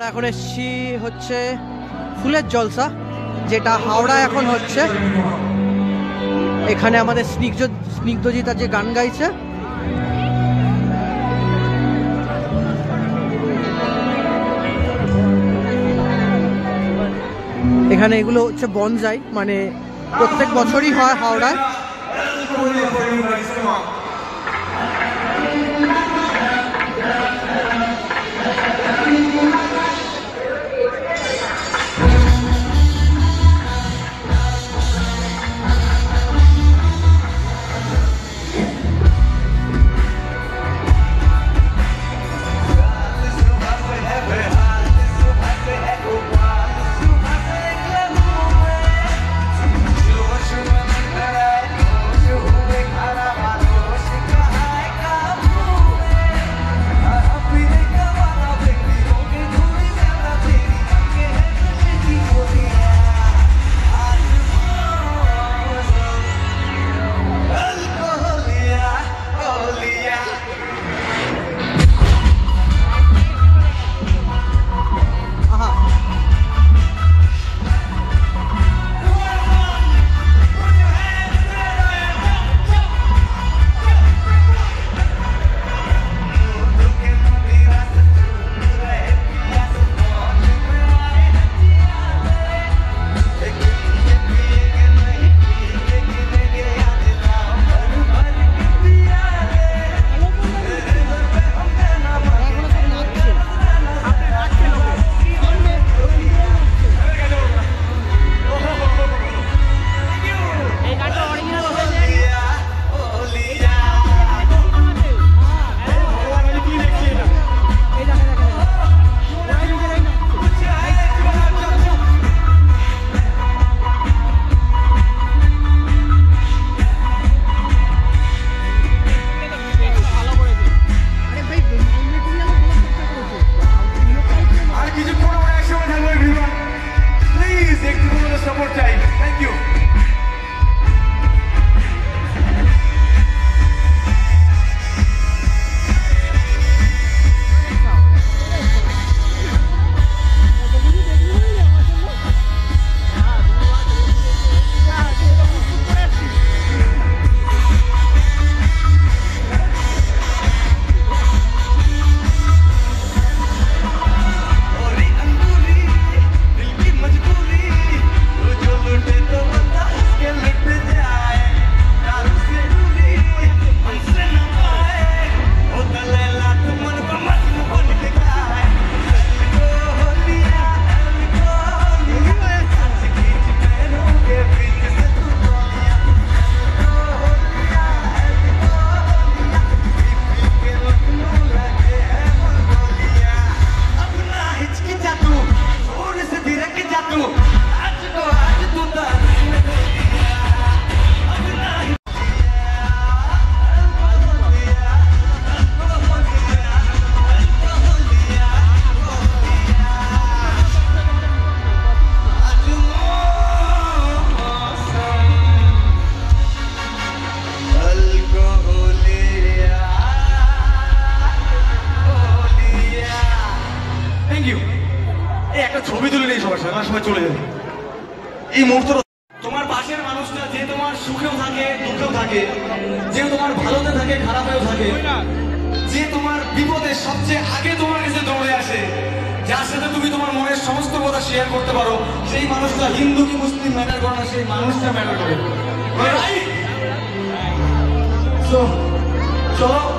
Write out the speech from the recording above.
এখন এসছি হচ্ছে ফুলের জলসা, যেটা হাওড়ায় এখন হচ্ছে। এখানে আমাদের স্নিগ্ধজিতা যে গান গাইছে, এখানে এগুলো হচ্ছে বনসাই, মানে প্রত্যেক বছরই হয় হাওড়ায়। ছবি তুলে নেই সবার সাথে, সময় চলে যাবে এই মুহূর্তটা। তোমার পাশের মানুষটা যে তোমার সুখেও থাকে দুঃখেও থাকে, যে তোমার ভালোতে থাকে খারাপেও থাকে, যে তোমার বিপদে সবচেয়ে আগে তোমার কাছে দৌড়ে আসে, যার সাথে তুমি তোমার মনের সমস্ত কথা শেয়ার করতে পারো, সেই মানুষটা হিন্দু কি মুসলিম ম্যাটার করে না, সেই মানুষটা ম্যাটার করে। চলো